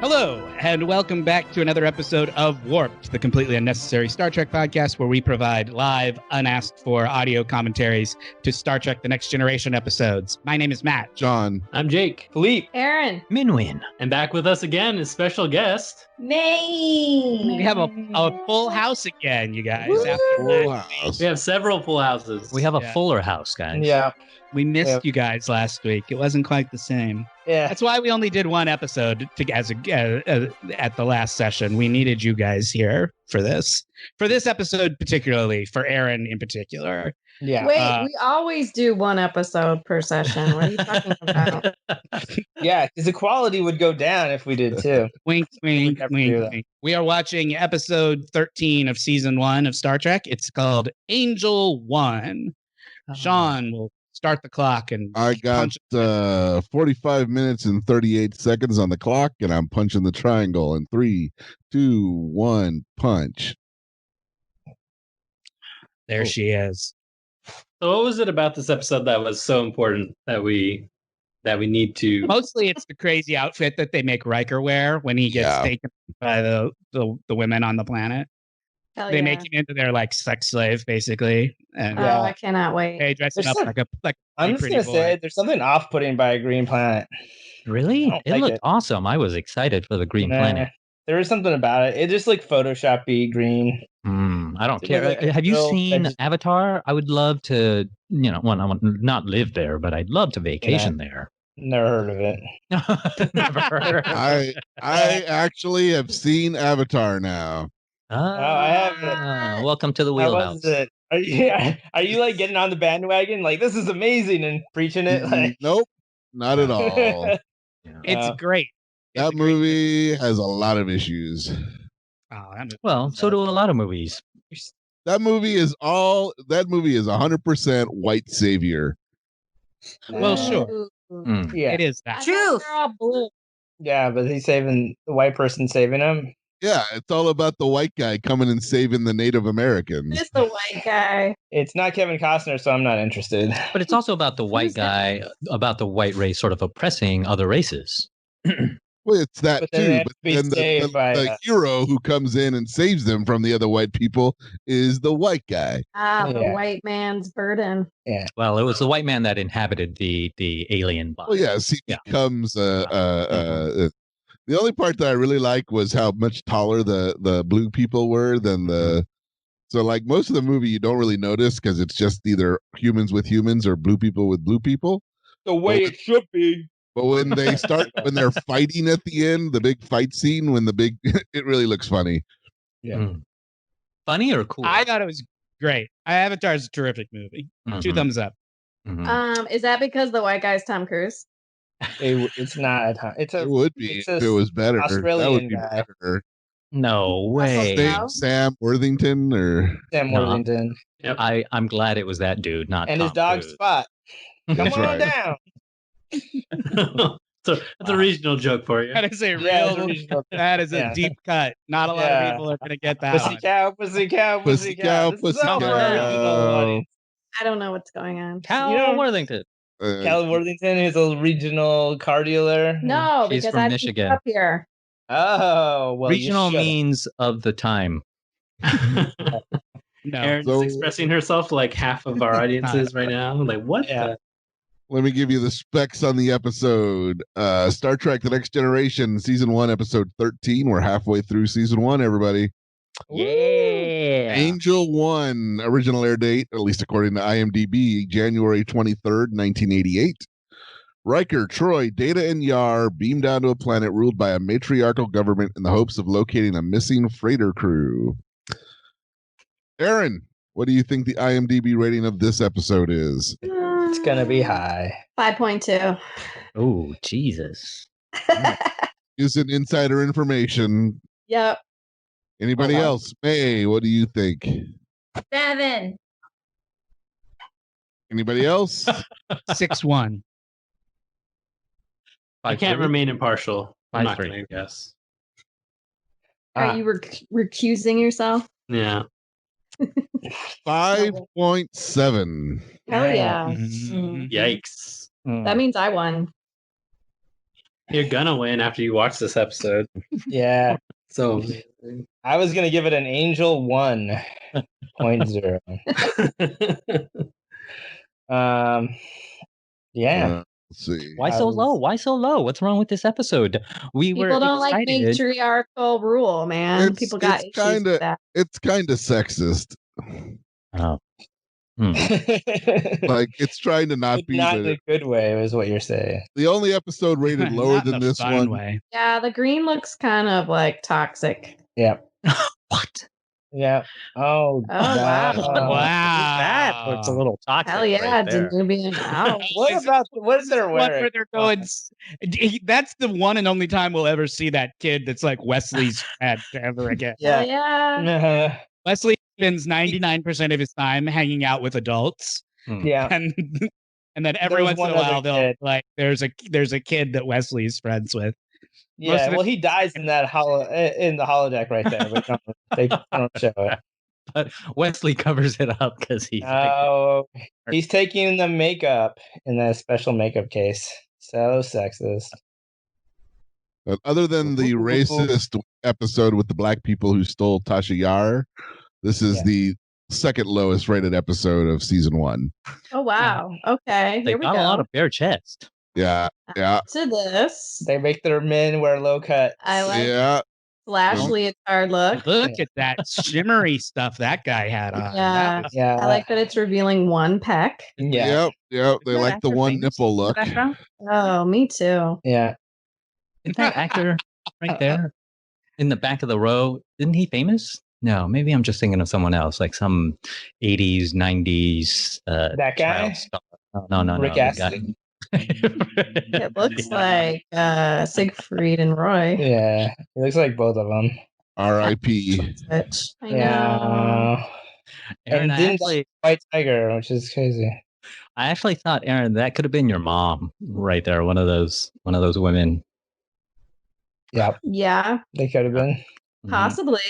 Hello, and welcome back to another episode of Warped, the completely unnecessary Star Trek podcast where we provide live, unasked-for audio commentaries to Star Trek The Next Generation episodes. My name is Matt. John. I'm Jake. Philippe. Erin. Minh. And back with us again is special guest. Minh. We have a full house again, you guys. Full house. We have several full houses. We have a fuller house, guys. Yeah. We missed you guys last week. It wasn't quite the same. Yeah. That's why we only did one episode at the last session. We needed you guys here for this. For this episode particularly, for Erin in particular. Yeah. Wait, we always do one episode per session. What are you talking about? Yeah, because the quality would go down if we did too. Wink, wink, never do that. wink. We are watching episode 13 of season 1 of Star Trek. It's called Angel One. Shawn will start the clock and I got 45 minutes and 38 seconds on the clock, and I'm punching the triangle in 3, 2, 1, punch. there she is. So what was it about this episode that was so important that we need to... Mostly it's the crazy outfit that they make Riker wear when he gets taken by the women on the planet. Hell They yeah. make him into their like sex slave, basically. And Oh, I cannot wait. they dress him There's up like I'm just pretty gonna boy. say there's something off-putting by a green planet. Really? I don't It like looked it. awesome. I was excited for the Green Nah, Planet. There is something about it. It just like Photoshop-y green. I don't It care. was like a Have you real seen veg- Avatar? I would love to, I want not live there, but I'd love to vacation there. Never heard of it. Never. I actually have seen Avatar now. I haven't. Welcome to the How wheelhouse. was it? Are you like getting on the bandwagon? Like this is amazing and preaching it? Like Nope, not at all. It's great. It's That a great movie has a lot of issues. Oh, that movie- Well, so do a lot of movies. That movie is 100% white savior. Well, sure. Ooh. yeah, It is that. I thought they're all blue. yeah, but he's saving the white person saving him. Yeah, it's all about the white guy coming and saving the Native Americans. It's the white guy. It's not Kevin Costner, so I'm not interested. But it's also about the white Who's that? guy, about the white race sort of oppressing other races. Well, it's that But then they too. have But to be then saved by, the hero who comes in and saves them from the other white people is the white guy. The Yeah. white man's burden. Well, it was the white man that inhabited the alien body. Well, yes, he Yeah. becomes the only part that I really like was how much taller the blue people were than so like most of the movie you don't really notice because it's just either humans with humans or blue people with blue people. The way it should be. But when they start when they're fighting at the end, the big fight scene it really looks funny. Yeah. Mm. Funny or cool? I thought it was great. Avatar is a terrific movie. 2 Mhm. thumbs up. Mhm. Is that because the white guy's Tom Cruise? It's not a ton. It's It a would be it's if a it was better. That would Australian be guy. better. No way. No? Sam Worthington or Sam No. Worthington I'm glad it was that dude, not and his Tom dog Cruise. Spot. Come That's on right. down. So that's a regional joke for you. That is a Yeah, it's real. a regional- That is a Yeah. deep cut. Not a lot Yeah. of people are going to get that Pussy one. cow, pussy cow, pussy cow. This is pussy so cow. original. I don't know what's going on. Cal You know- Worthington. Callie Worthington is a regional car dealer. No, She's because from I Michigan. up here. Oh, well, you Regional should've. means of the time. No. Erin's So- expressing herself like half of our audiences right now. Like, what? Yeah. Let me give you the specs on the episode. Star Trek The Next Generation, Season 1, Episode 13. We're halfway through Season 1, everybody. Yeah. Angel 1, original air date, at least according to IMDb, January 23rd, 1988. Riker, Troy, Data, and Yar beam down to a planet ruled by a matriarchal government in the hopes of locating a missing freighter crew. Erin, what do you think the IMDb rating of this episode is? It's gonna be high. 5.2. Oh, Jesus. Using insider information. Yep. Anybody Hold on. else? May, what do you think? 7. Anybody else? 6-1. I can't remain impartial. I'm not 5-3. going to guess. Are you recusing yourself? Yeah. 5.7. Hell yeah. Mhm. Yikes. That means I won. You're gonna win after you watch this episode. Yeah. So I was gonna give it an Angel 1.0. Yeah. Let's see. Why so low? Why so low? What's wrong with this episode? We People were don't like excited. matriarchal rule, man. People got issues with that. It's kind of sexist. Oh. Like it's trying to not be, not in a good way, is what you're saying. The only episode rated lower Not in than a this fun one. way. Yeah, the green looks kind of like toxic. Yeah. What? Yeah. Oh, wow. That looks a little toxic. Hell yeah, right there. Danubian. Ow. what is their One wearing? where they're going. That's the one and only time we'll ever see that kid that's like Wesley's friend ever again. Yeah. Yeah. Wesley spends 99% of his time hanging out with adults. Yeah. And then every once in a while they'll like there's a kid that Wesley's friends with. Yeah, well, he dies in that in the holodeck right there, but they don't show it. But Wesley covers it up because he's he's taking the makeup in that special makeup case. So sexist. But other than the racist episode with the black people who stole Tasha Yar, this is the second lowest rated episode of season 1. Oh wow. Okay. They Here we got go. a lot of bare chest. Yeah. Yeah. To this. They make their men wear low cut. I like Yeah. slash leotard look. Look at that shimmery stuff that guy had on. Yeah. Yeah. I like that it's revealing one peck. Yeah. Yep. They like the one nipple look. Oh, me too. Yeah. Isn't that actor right there in the back of the row? Isn't he famous? No, maybe I'm just thinking of someone else, like some 80s, 90s. That guy? Star. No. Rick Astley. It looks like Siegfried and Roy. Yeah. It looks like both of them. R.I.P. I know. Yeah. Erin, And then White Tiger, which is crazy. I actually thought, Erin, that could have been your mom right there. One of those women. Yeah. Yeah, They could have been. possibly.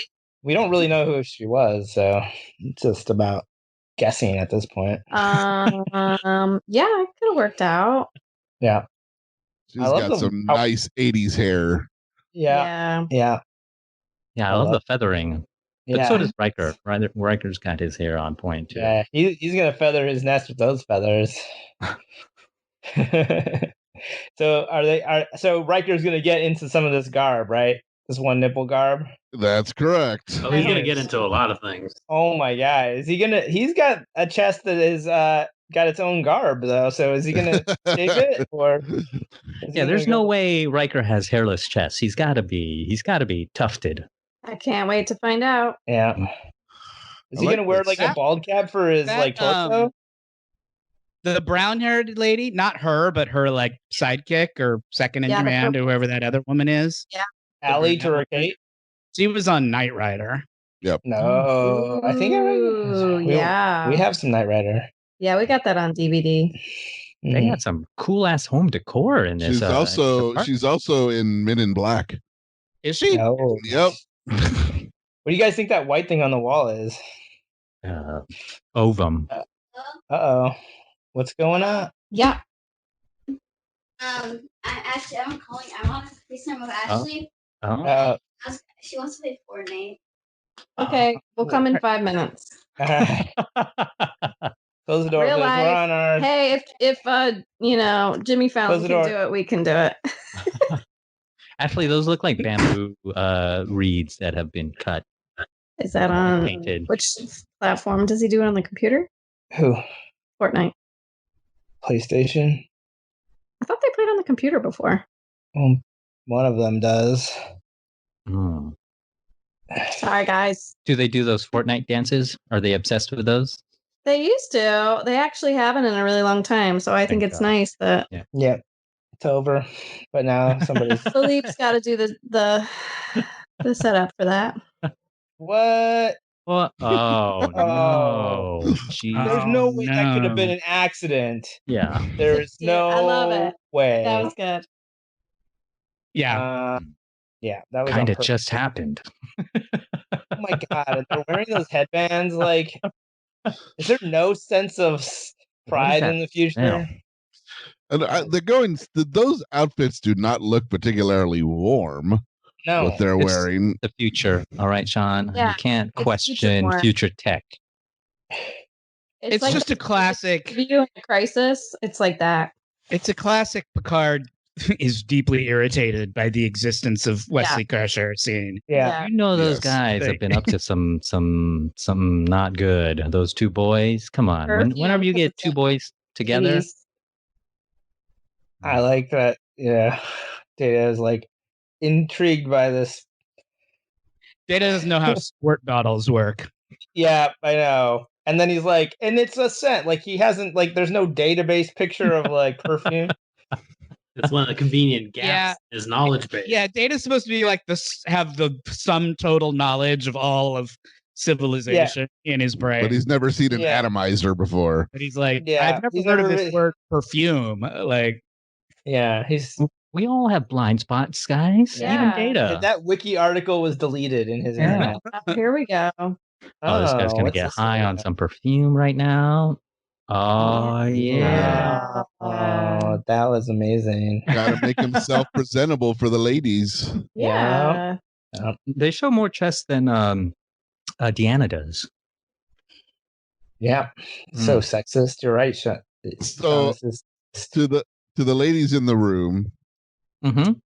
We don't really know who she was, so it's just about guessing at this point. Yeah, it could have worked out. Yeah. She's I love got some nice 80s hair. Yeah. Yeah. Yeah, I love the feathering. But Yeah. so does Riker. Riker's got his hair on point too. Yeah. He's gonna feather his nest with those feathers. So Riker's gonna get into some of this garb, right? This one nipple garb. That's correct. Oh, he's gonna get into a lot of things. Oh my god. He's got a chest that is got its own garb though. So is he gonna shave it or Yeah, there's no way Riker has hairless chest. He's gotta be tufted. I can't wait to find out. Yeah. Is he gonna wear like a bald cap for his like torso? The brown-haired lady, not her, but her like sidekick or second in command, or whoever that other woman is. Yeah. Allie to her Kate? She was on Knight Rider. Yep. No, I think yeah. We have some Knight Rider. Yeah, we got that on DVD. They got some cool ass home decor in this. She's also in Men in Black. Is she? No. Yep. What do you guys think that white thing on the wall is? Ovum. Uh-oh. What's going on? Yeah. I'm calling. I'm on FaceTime with Ashley. She wants to play Fortnite. Okay, we'll come in 5 minutes. Close the door. Real We're life. on our... Hey, if Jimmy Fallon can do it, we can do it. Actually, those look like bamboo reeds that have been cut. Is that on painted. Which platform does he do it on the computer? Who? Fortnite. PlayStation. I thought they played on the computer before. One of them does. Mm. Sorry, guys. Do they do those Fortnite dances? Are they obsessed with those? They used to. They actually haven't in a really long time. So I think it's nice that. Yeah. It's over. But now somebody's. Philippe's got to do the setup for that. What? What? Oh no! Jeez. There's no way that could have been an accident. Yeah. There's no I love it. way. That was good. Yeah. Yeah, that was Kind of just happened. Oh my god, they're wearing those headbands. Like, is there no sense of pride in the future? And those outfits do not look particularly warm. No, what they're wearing. The future. All right, Shawn. Yeah, you can't it's question future tech. It's like just a classic. View in a crisis. It's like that. It's a classic. Picard is deeply irritated by the existence of Wesley Crusher scene. Yeah. You know those guys have been up to some not good. Those two boys. Come on. Whenever you get two boys together. I like that. Yeah. Data is like intrigued by this. Data doesn't know how squirt bottles work. Yeah, I know. And then he's like, and it's a scent. Like he hasn't there's no database picture of like perfume. It's one of the convenient gaps in his knowledge base. Yeah, Data's supposed to be like this, have the sum total knowledge of all of civilization in his brain. But he's never seen an atomizer before. But he's like, I've never heard of this word perfume. Like, we all have blind spots, guys. Even Data. That wiki article was deleted in his internet. Here we go. Oh, this guy's gonna get high on some perfume right now. Oh yeah. Oh, that was amazing. Gotta make himself presentable for the ladies. Yeah. They show more chest than Deanna does. Yeah. So sexist. You're right, Shawn. So to the ladies in the room,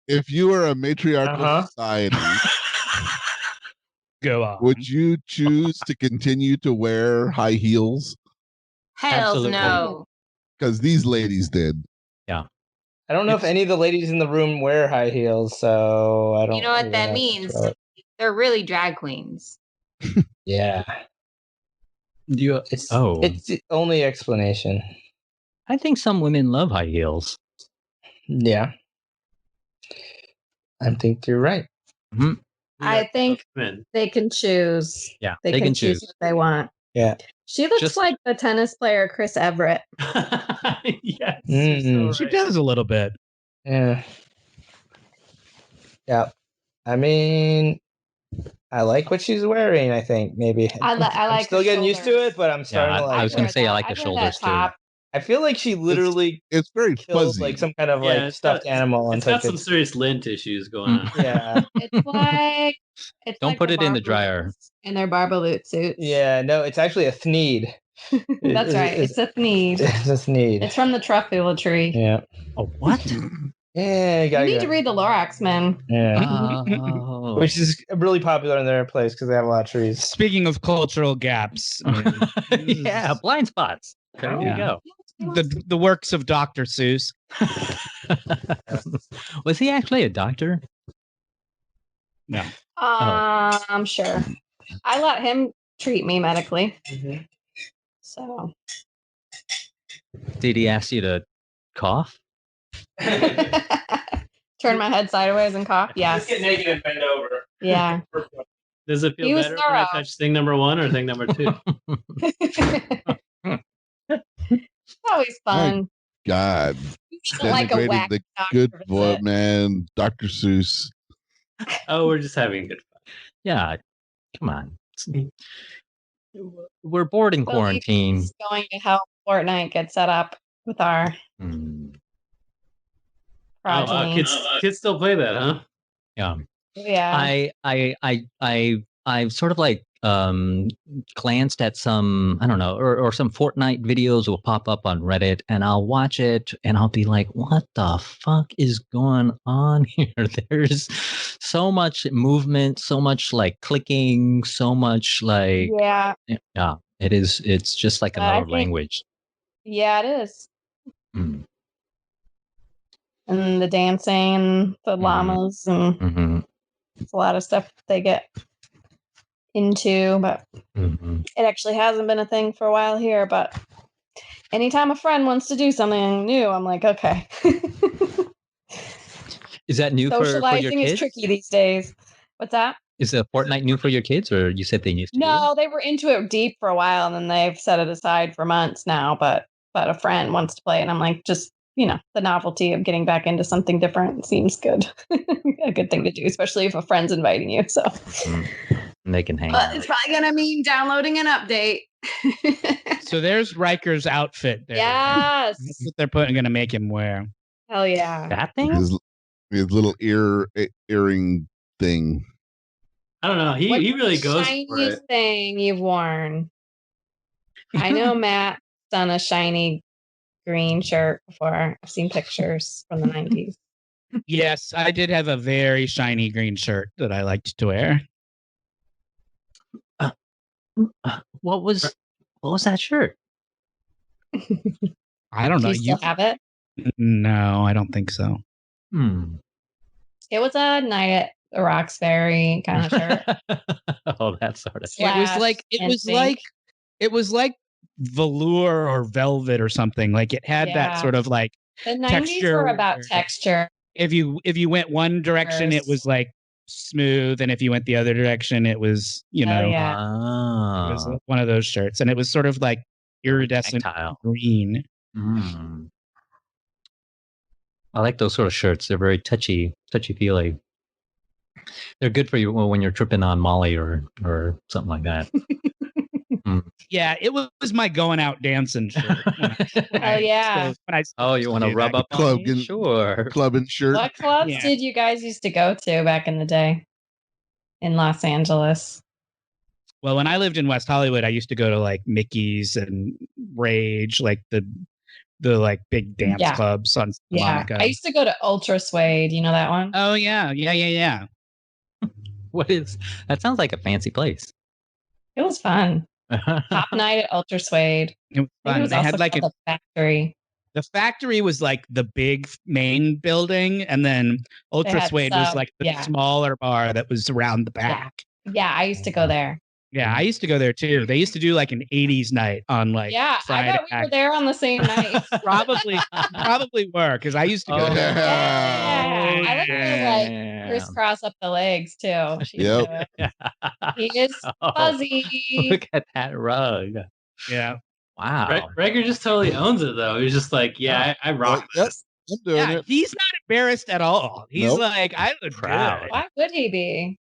if you were a matriarchal society, go on. Would you choose to continue to wear high heels? Hell no. Because these ladies did. Yeah. I don't know if any of the ladies in the room wear high heels, so I don't. You know what that means? They're really drag queens. Yeah. It's the only explanation. I think some women love high heels. Yeah. I think you're right. Mm-hmm. I think they can choose. Yeah, they can choose what they want. Yeah. She looks like the tennis player Chris Everett. Yes. Mm-hmm. She does a little bit. Yeah. Yeah. I mean, I like what she's wearing, I think. Maybe. I'm still getting used to it, but I'm starting to like I was going to say I like the shoulders too. I feel like she literally it's very fuzzy. like some kind of like stuffed animal. It's got some serious lint issues going on. Yeah. It's like don't put it in the dryer. In their Barbaloot suits. Yeah, no, it's actually a thneed. That's right. It's a thneed. It's a thneed. It's from the truffula tree. Yeah. Oh, what? Yeah, you need to read the Lorax, man. Yeah. Which is really popular in their place because they have a lot of trees. Speaking of cultural gaps. Yeah, blind spots. There you go. The works of Dr. Seuss. Was he actually a doctor? No. I'm sure. I let him treat me medically. Mm-hmm. So. Did he ask you to cough? Turn my head sideways and cough? Yes. Just get naked and bend over. Yeah. Does it feel better when I touch thing number 1 or thing number 2? Always fun. God. Like a whack the good boy, man. Dr. Seuss. Oh, we're just having good fun. Yeah. Come on. We're bored in quarantine. He's going to help Fortnite get set up with our progeny. Kids still play that, huh? Yeah. Yeah. I've sort of like glanced at some, I don't know, or some Fortnite videos will pop up on Reddit and I'll watch it and I'll be like, what the fuck is going on here? There's so much movement, so much like clicking, so much like it's just like another language. Yeah, it is. And the dancing, the llamas, and it's a lot of stuff they get into, but it actually hasn't been a thing for a while here. But anytime a friend wants to do something new, I'm like, okay. Is that new for your kids? Socializing is tricky these days. What's that? Is the Fortnite new for your kids, or you said they used to? No, they were into it deep for a while, and then they've set it aside for months now. But a friend wants to play it, and I'm like, just the novelty of getting back into something different seems good. A good thing to do, especially if a friend's inviting you. So and they can hang but out. It's probably gonna mean downloading an update. So there's Riker's outfit there. Yes. That's what they're going to make him wear. Hell yeah. That thing? His little earring thing. I don't know. He really goes for Shiniest it. thing you've worn. I know Matt's done a shiny green shirt before. I've seen pictures from the 90s. Yes, I did have a very shiny green shirt that I liked to wear. What was that shirt? I don't know. Do you still have it? No, I don't think so. It was a night at the Roxbury kind of shirt. Oh, that sort of. It was like velour or velvet or something. Like it had that sort of like the 90s texture. were about texture. If you went one direction, it was like smooth, and if you went the other direction, it was it was one of those shirts, and it was sort of like iridescent green. I like those sort of shirts. They're very touchy feely. They're good for you when you're tripping on Molly or something like that. Yeah, it was my going out dancing shirt. You want to rub up on me? Sure. Clubbing shirt. What clubs did you guys used to go to back in the day in Los Angeles? Well, when I lived in West Hollywood, I used to go to like Mickey's and Rage, like the like big dance clubs on Santa Monica. I used to go to Ultra Suede. You know that one? Oh yeah. What is that? Sounds like a fancy place. It was fun. Top night at Ultra Suede. It was fun. They had like the factory. The factory was like the big main building, and then Ultra Suede was like the smaller bar that was around the back. Yeah, I used to go there. Yeah, I used to go there too. They used to do like an 80s night on like Friday. I bet we were there on the same night. Probably were, because I used to go there. Yeah. I like to like crisscross up the legs too. Yep. He is fuzzy. Look at that rug. Yeah. Wow. Riker just totally owns it though. He's just like, I rock this. I'm doing it. He's not embarrassed at all. He's like, I look proud. Why would he be?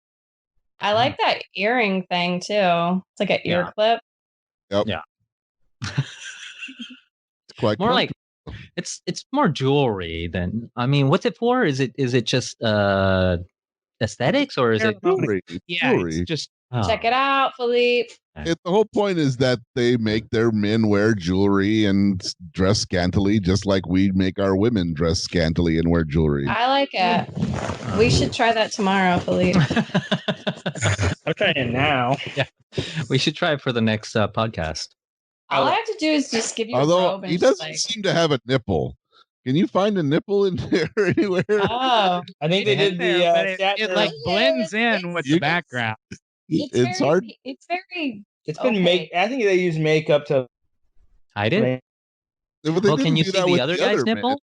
I like that earring thing too. It's like an ear clip. Yep. Yeah. It's quite more like it's more jewelry than, I mean, what's it for? Is it just aesthetics, or is it jewelry? Yeah, it's just check it out, Philippe. The whole point is that they make their men wear jewelry and dress scantily, just like we make our women dress scantily and wear jewelry. I like it. We should try that tomorrow, Philippe. I'm trying now. Yeah, we should try it for the next podcast. All I have to do is just give you a robe. Although And he doesn't seem to have a nipple. Can you find a nipple in there anywhere? Oh, I think they did the. It like blends in with the background. It's hard. It's very. It's been I think they use makeup to hide it. Well, can you see the other guy's nipple?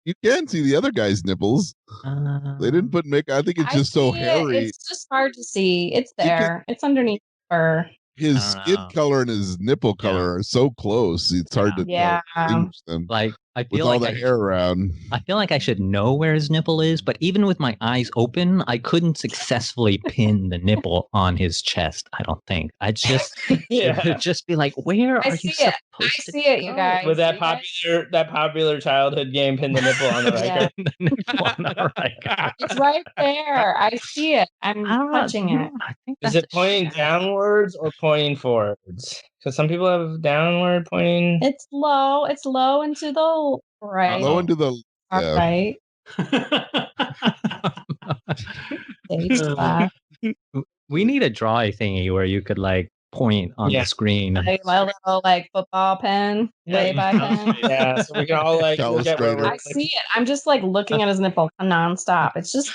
You can see the other guy's nipples. They didn't put makeup. I think it's just so hairy. It's just hard to see. It's there. It's underneath fur. His skin color and his nipple color are so close. It's hard to distinguish them. Like, I feel with like all the hair around. I feel like I should know where his nipple is, but even with my eyes open, I couldn't successfully pin the nipple on his chest. I don't think. I'd just just be like, where are you supposed to? I see it, you guys. With that popular childhood game, pin the nipple on the Riker. The nipple on the Riker. It's right there. I see it. I'm touching it. I think is it pointing downwards or pointing forwards? Because some people have downward pointing. It's low. It's low and to the right. Low into the right. We need a draw thingy where you could like point on the screen. Like my little like football pen, lay-by pen. Yeah, so we can all like look at where I see it. I'm just like looking at his nipple nonstop. It's just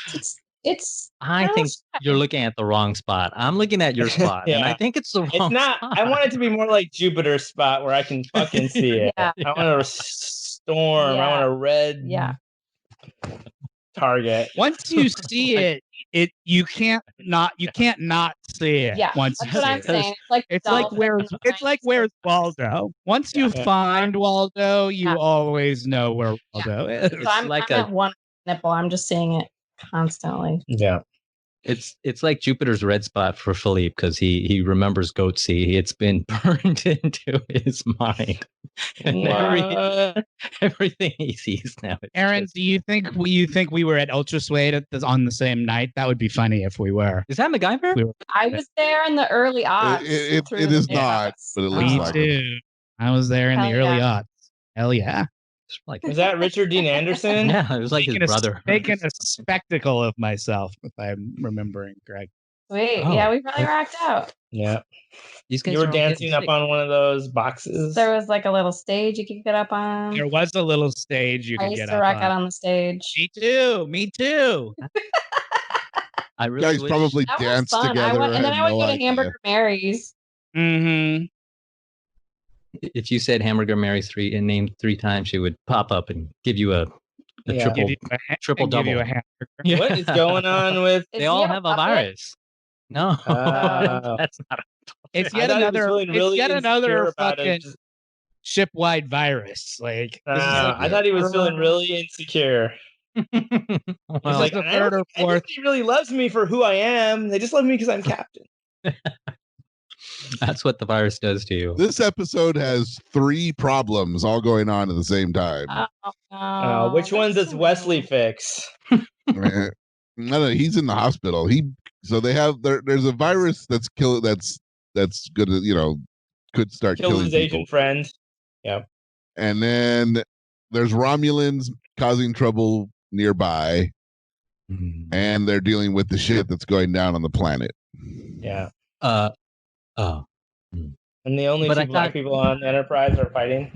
I think you're looking at the wrong spot. I'm looking at your spot, and I think it's the wrong It's not. spot. I want it to be more like Jupiter's spot where I can fucking see it. Yeah. I want a storm. I want a red target. Once you see it, you can't not see it. Yeah, once that's you what see I'm it. saying. It's like where's Waldo? Once you find Waldo, you always know where Waldo is. So I'm at one nipple. I'm just seeing it constantly. Yeah. It's like Jupiter's red spot for Philippe because he remembers Goatsy. It's been burned into his mind. And everything he sees now. Erin, do you think we were at Ultra Suede on the same night? That would be funny if we were. Is that MacGyver? I was there in the early aughts. It is not, but it looks Me like too. it. I was there in the early yeah. aughts. Hell yeah. Like, Was that Richard Dean Anderson? yeah, it was like his brother. Making a spectacle of myself, if I'm remembering correct. Sweet. Oh. Yeah, we probably rocked out. Yeah. These guys You were are all getting dancing up sick. on one of those boxes. There was like a little stage you could get up on. There was a little stage you I could used get to up rock on. out on the stage. Me too. Me too. I You really guys wish- probably That was danced fun. together. And then I would had go no to Hamburger idea. Mary's. Mm-hmm. if you said Hamburger Mary 3 and named 3 times, she would pop up and give you a Yeah. triple Give you triple give you double. a hamburger. Yeah. What is going on with? They all have a virus. No, Oh. that's not. It's I yet thought he was another. feeling It's really yet another insecure about fucking it. ship-wide virus. Like this is I thought he was feeling really insecure. Well, He's like, the I third or don't think fourth. anybody really loves me for who I am. They just love me because I'm captain. that's what the virus does to you. This episode has 3 problems all going on at the same time. Which one does Wesley fix? No, he's in the hospital. So they have there's a virus that's gonna could start Kill killing his people. Asian friend. Yeah. And then there's Romulans causing trouble nearby, and they're dealing with the shit that's going down on the planet. Yeah. Oh. And the only But two I black thought- people on Enterprise are fighting.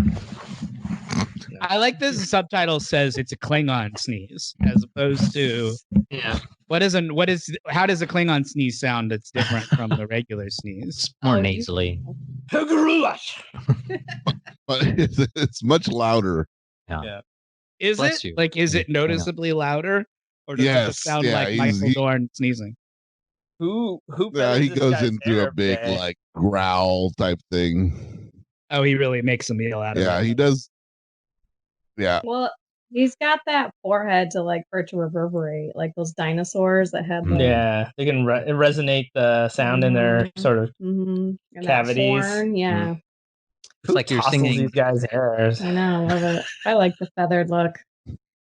I like this. The subtitle says it's a Klingon sneeze, as opposed to Yeah. how does a Klingon sneeze sound that's different from the regular sneeze? More nasally. But it's much louder. Is Bless it you. like is it noticeably louder, or does it Yes, just sound yeah, like he's- Michael Dorn sneezing? Who Yeah, he feathers this goes guy's into hair a big today? like growl type thing. Oh, he really makes a meal out of Yeah, it. he does. Yeah, Well, he's got that forehead for it to reverberate, like those dinosaurs that had the Yeah, they can resonate the sound in their sort of and that cavities. horn, yeah. It's like you're tossles singing. these guys' hairs. I know, love it. I like the feathered look.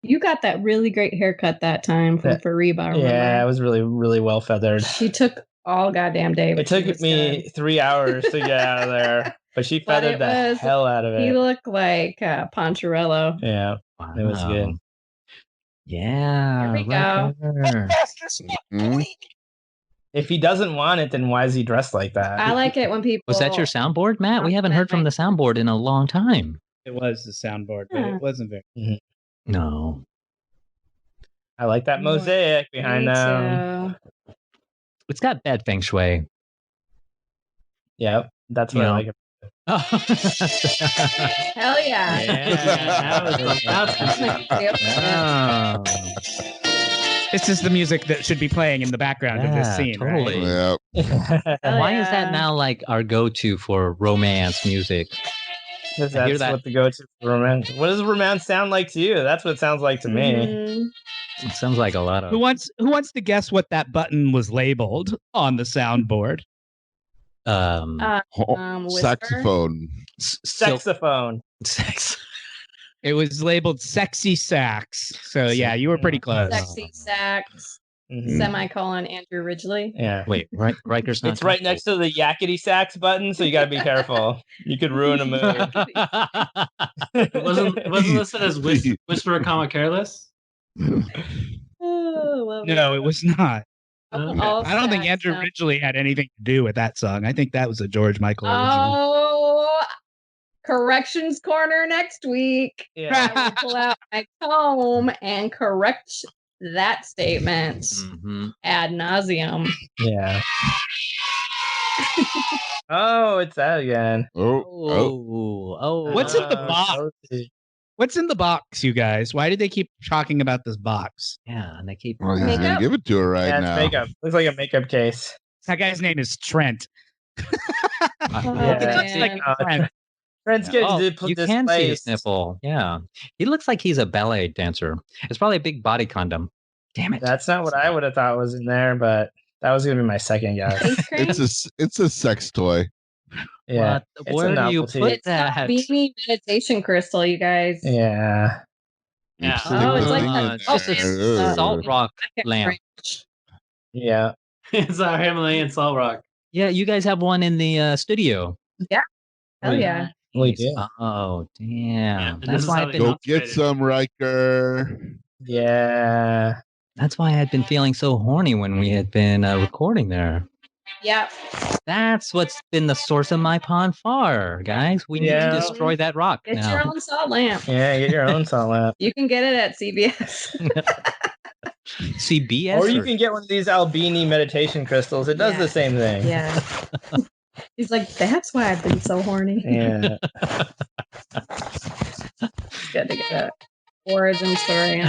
You got that really great haircut that time from Fariba, remember? Yeah, it was really, really well feathered. She took all goddamn day. It but she took was me good. 3 hours to get out of there, but she But feathered it the was- hell out of He it. looked like Poncherello. Yeah, it was good. Wow. Yeah. Here we right go. there. Mhm. If he doesn't want it, then why is he dressed like that? I like it when people. Was that your soundboard, Matt? We haven't heard from the soundboard in a long time. It was the soundboard, but Yeah. it wasn't very. No. I like that mosaic behind Me them. too. It's got bad feng shui. Yep, that's what You I know. like. Hell yeah. Oh. This is the music that should be playing in the background of this Yeah, scene, totally. right? yeah. Hell Why is that yeah. now like our go-to for romance music? Because I hear that's that. what the go-to for romance. What does romance sound like to you? That's what it sounds like to me. Mhm. It sounds like a lot of. Who wants to guess what that button was labeled on the soundboard? Whisper? Saxophone. Saxophone. Sex. It was labeled "sexy sax." So yeah, you were pretty close. Sexy sax. Mhm. Semicolon Andrew Ridgely. Yeah. Wait, Riker's not. It's right next to the yakety sax button, so you got to be careful. You could ruin a mood. Wasn't listed as Whisper, careless? Oh, love No, it was not. All I don't think sax Andrew sound. Ridgely had anything to do with that song. I think that was a George Michael original. Oh, corrections corner next week. Yeah. I will pull out my comb and correct that statement Mhm. ad nauseum. Yeah. Oh, it's that again. Oh. What's in the box? Toasty. What's in the box, you guys? Why did they keep talking about this box? Yeah, and they keep. Well, he's Makeup? gonna give it to her right Yeah, it's now. makeup. Looks like a makeup case. That guy's name is Trent. Oh, Yeah. He looks like man. Trent. Trent's getting Oh, you can see his displaced. nipple. Yeah, he looks like he's a ballet dancer. It's probably a big body condom. Damn it. That's not what I would have thought was in there, but that was gonna be my second guess. It's a sex toy. Yeah. Where do you put It's a beanie meditation crystal, you guys. Yeah. Yeah. Oh, it's like just a salt rock lamp. Yeah. It's our Himalayan salt rock. Yeah, you guys have one in the studio. Yeah. Hell yeah. We do. Oh, damn. Yeah, That's why I've been Go get some, Riker. Yeah. That's why I had been feeling so horny when we had been recording there. Yep. That's what's been the source of my ponfar, guys. We need to destroy that rock Get now. your own salt lamp. Yeah, get your own salt lamp. You can get it at CVS. CBS? Or you can get one of these Albini meditation crystals. It does the same thing. Yeah. He's like, that's why I've been so horny. Yeah. It's good to get an origin story.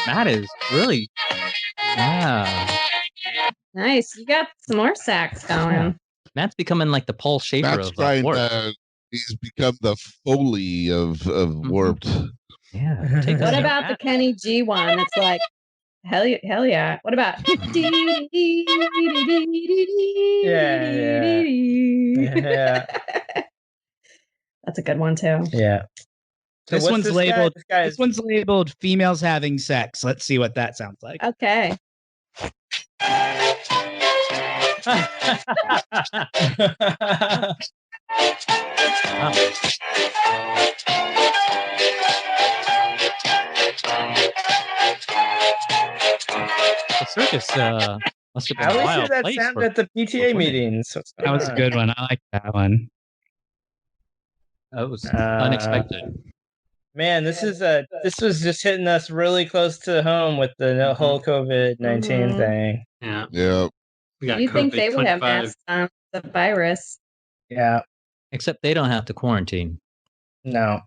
That is really... Yeah. Nice. You got some more sacks going. Matt's becoming like the Paul Schaefer Matt's of trying Warped. he's become the Foley of Warped. Yeah. What about the Kenny G one? It's like, hell yeah. What about? Yeah. That's a good one too. Yeah. So This one's labeled. Guy? This one's labeled females having sex. Let's see what that sounds like. Okay. The circus must have been I a always wild hear that place sound for- at the PTA meetings. That was a good one. I like that one. That was unexpected. Man, this was just hitting us really close to home with the whole COVID-19 thing. Yeah. Yeah. We got You think they would have 25. masks on the virus? Yeah. Except they don't have to quarantine. No.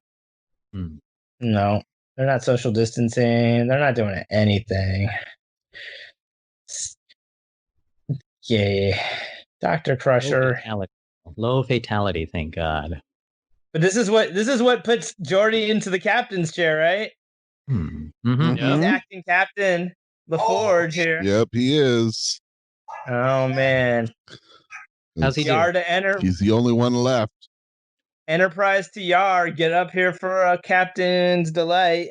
Hmm. No. They're not social distancing. They're not doing anything. Yay. Dr. Crusher. Low fatality, thank God. But this is what puts Geordi into the captain's chair, right? Mm-hmm. He's acting captain LaForge here. Yep, he is. Oh man. How's he Yar doing? to enter. He's the only one left. Enterprise to Yar, get up here for a captain's delight.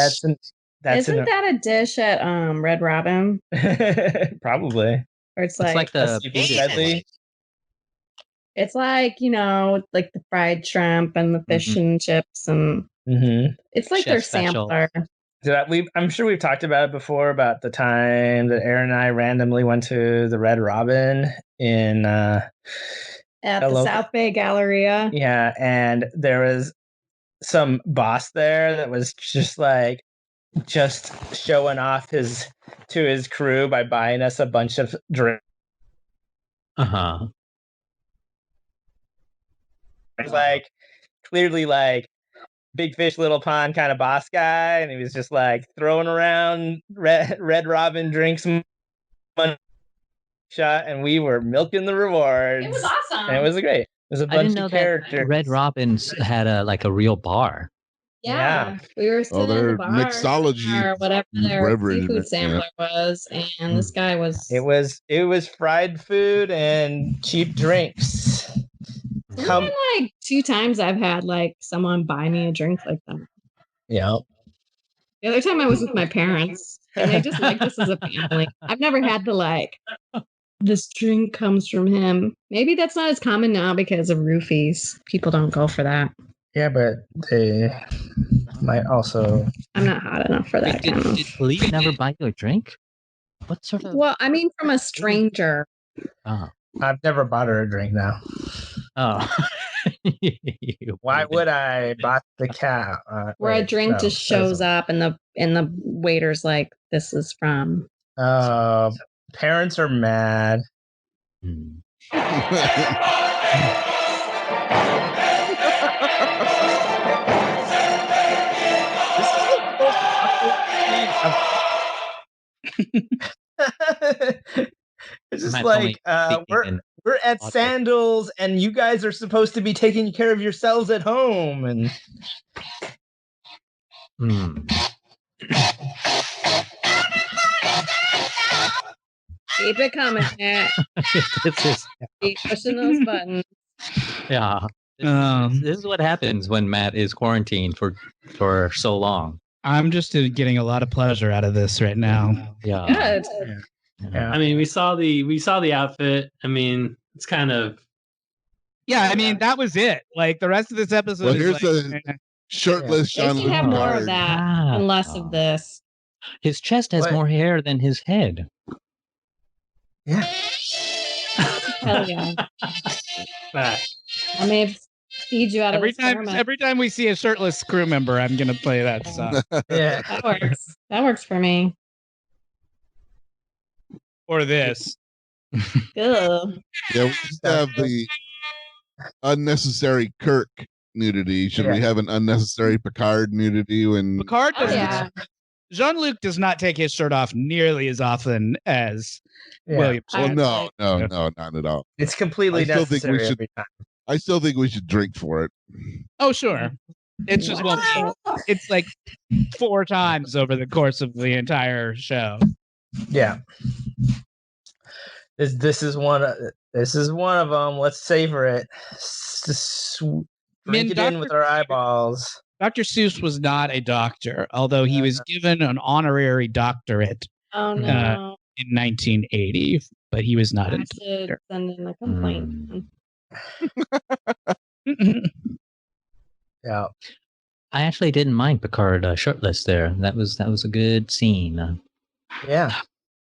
Isn't that a dish at Red Robin? Probably. Or it's like the it's like, like the fried shrimp and the fish and chips, and it's like their sampler. I'm sure we've talked about it before, about the time that Erin and I randomly went to the Red Robin in at the South Bay Galleria. Yeah, and there was some boss there that was just showing off to his crew by buying us a bunch of drinks. Clearly big fish, little pond kind of boss guy, and he was just throwing around Red Robin drinks, money shot, and we were milking the rewards. It was awesome. And it was great. It was a bunch of characters. That Red Robin's had a real bar. Yeah. We were sitting in the bar mixology or whatever their beverage, seafood sampler was, and this guy was. It was fried food and cheap drinks. It's been 2 times I've had someone buy me a drink like that. Yeah. The other time I was with my parents, and they just like this as a family. I've never had the this drink comes from him. Maybe that's not as common now because of roofies. People don't go for that. Yeah, but they might also. I'm not hot enough for that. Did Philippe never buy you a drink? What sort of? Well, I mean, from a stranger. Oh. I've never bought her a drink now. Oh. Why would I buy the cat? Where a drink just shows up and the waiter's like, "This is from." Parents are mad. It's just we're at Sandals, and you guys are supposed to be taking care of yourselves at home, and Mm. Keep it coming, Matt. Keep pushing those buttons. Yeah. This is what happens when Matt is quarantined for so long. I'm just getting a lot of pleasure out of this right now. Yeah. Good. Yeah. I mean, we saw the outfit. I mean, it's kind of. Yeah, I mean, that was it. Like the rest of this episode. Well, here's is the shirtless They Shawn should have Picard. more of that and less of this. His chest has more hair than his head. Yeah. Hell yeah. I may feed you out of this garment. Every time we see a shirtless crew member, I'm gonna play that song. Yeah, that works. That works for me. Or this. Ugh. Yeah, we just have the unnecessary Kirk nudity. Should we have an unnecessary Picard nudity when Picard doesn't? Jean-Luc does not take his shirt off nearly as often as William. Well, no, not at all. It's completely necessary every time. I still think we should drink for it. Oh, sure. It's just it's like 4 times over the course of the entire show. Yeah. This is one of them. Let's savor it. Drink it in with our eyeballs. Dr. Seuss was not a doctor, although he was given an honorary doctorate in 1980, but he was not a doctor. Send in a complaint. Yeah. I actually didn't mind Picard shirtless there. That was a good scene. Yeah.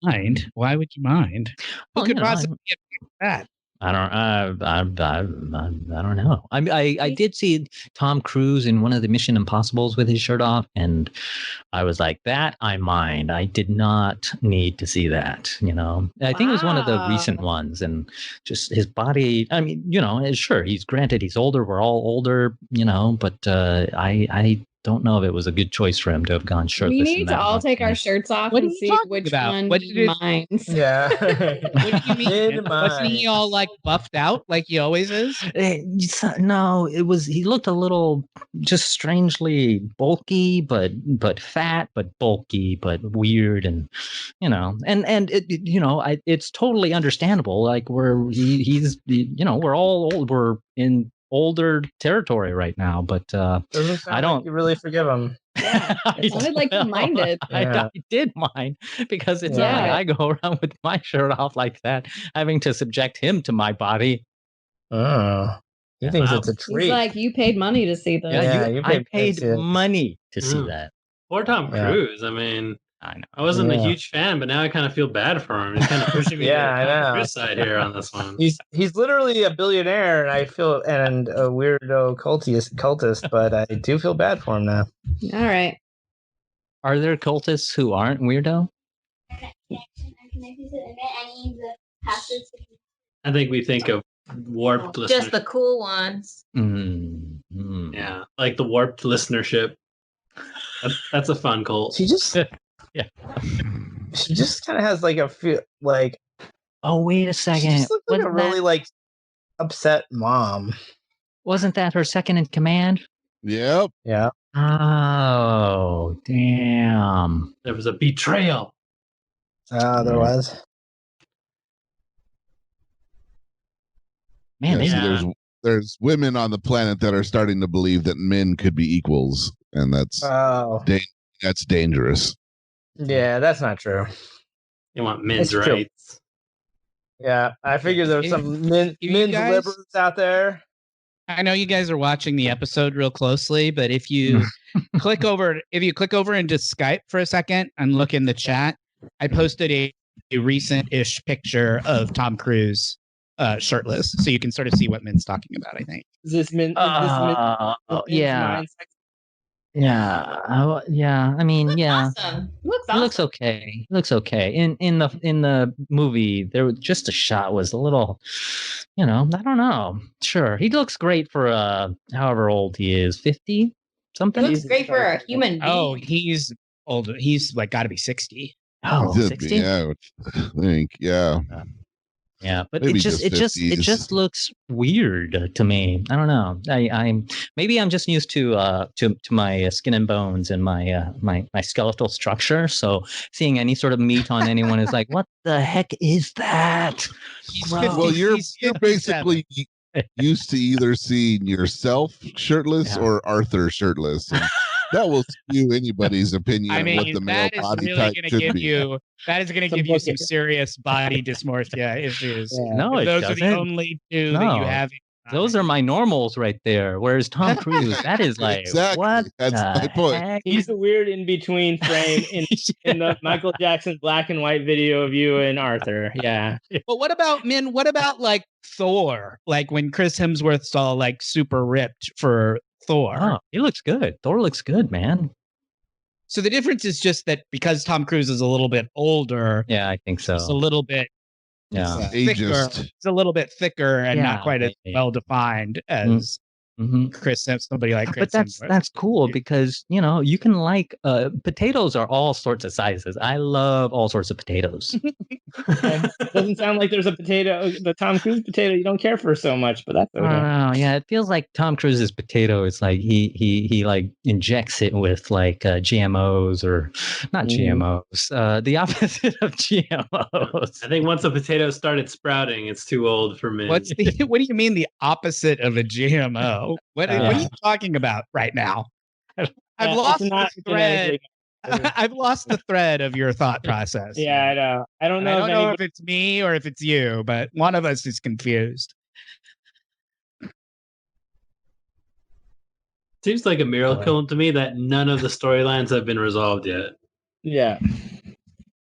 Mind? Why would you mind? Who could possibly get that? I don't know. I did see Tom Cruise in one of the Mission Impossibles with his shirt off, and I was like, that I mind. I did not need to see that, I think it was one of the recent ones, and just his body, I mean, sure, he's older, we're all older, but I don't know if it was a good choice for him to have gone shirtless. We need to all take our shirts off and see which one he minds. Yeah. What do you mean? Wasn't he all like buffed out like he always is? No, he looked a little just strangely bulky, but fat, but bulky, but weird, and it's totally understandable. Like we're all old. We're in older territory right now, but I don't like you really forgive him. Yeah, it sounded like you minded. I did mind, because it's not like I go around with my shirt off like that, having to subject him to my body. Oh, he thinks it's a treat. He's like, you paid money to see this. I paid money to see that. Poor Tom Cruise. I mean, I wasn't a huge fan, but now I kind of feel bad for him. He's kind of pushing me to the Cruise side here on this one. He's literally a billionaire, and I feel and a weirdo cultist, but I do feel bad for him now. All right. Are there cultists who aren't weirdo? I think we think of warped listeners. Just the cool ones. Yeah, like the warped listenership. That's a fun cult. She just kind of has like a feel like. Oh, wait a second! She just looks like a really like upset mom. Wasn't that her second in command? Yep. Yeah. Oh, damn! There was a betrayal. There was. Man, there's women on the planet that are starting to believe that men could be equals, and that's dangerous. Yeah, that's not true. You want men's rights. Yeah, I figured there was some men's liberals out there. I know you guys are watching the episode real closely, but if you click over into Skype for a second and look in the chat, I posted a recent-ish picture of Tom Cruise shirtless, so you can sort of see what Min's talking about. I think. Is this Min? Yeah. Yeah. Yeah. I mean, yeah. Awesome. It looks okay. Looks okay. In the movie, there was just a shot was a little, I don't know. Sure, he looks great for however old he is, 50 something. He looks great for a human being. Oh, he's older. He's like got to be 60. Oh, 60? Yeah, I think. Yeah. Yeah, but Maybe it just just looks weird to me. I don't know. I'm maybe I'm just used to my skin and bones and my skeletal structure. So seeing any sort of meat on anyone is like, what the heck is that? Well, you're basically used to either seeing yourself shirtless or Arthur shirtless. And that will skew anybody's opinion of what the male body type should be. That is going to give you some serious body dysmorphia issues. Yeah. No, if those are the only two that you have. Those are my normals right there. Whereas Tom Cruise, that is like, exactly. What? That's my point. Heck? He's the weird in between frame in the Michael Jackson black and white video of you and Arthur. Yeah. But what about Minh? What about like Thor? Like when Chris Hemsworth's all like super ripped for Thor. Oh, he looks good. Thor looks good, man. So the difference is just that because Tom Cruise is a little bit older. Yeah, I think so. It's a little bit. Yeah, thicker. It's a little bit thicker and not quite as well defined as Chris. Somebody like Chris. But that's cool because you can like potatoes are all sorts of sizes. I love all sorts of potatoes. Doesn't sound like there's a potato, the Tom Cruise potato you don't care for so much, but that's okay. Yeah, it feels like Tom Cruise's potato is like he like injects it with like GMOs or not GMOs, the opposite of GMOs. I think once a potato started sprouting, it's too old for me. What do you mean the opposite of a GMO? What are you talking about right now? I've lost the thread. I've lost the thread of your thought process. Yeah, I know. I don't know if it's me or if it's you, but one of us is confused. Seems like a miracle to me that none of the storylines have been resolved yet. Yeah.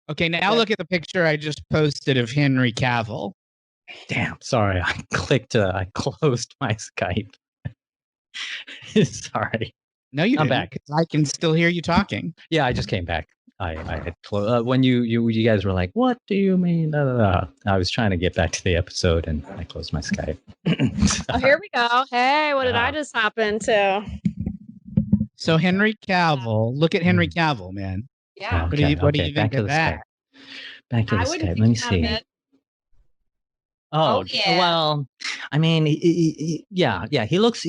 Okay, now look at the picture I just posted of Henry Cavill. Damn, sorry, I closed my Skype. Sorry. No, I'm back. I can still hear you talking. Yeah, I just came back. I had closed when you guys were like, "What do you mean?" I was trying to get back to the episode and I closed my Skype. Oh, here we go. Hey, what did I just hop into? So Henry Cavill, look at Henry Cavill, man. Yeah. What do you think of that? Back to the Skype. Let me see. Oh, yeah. Well, I mean, he looks,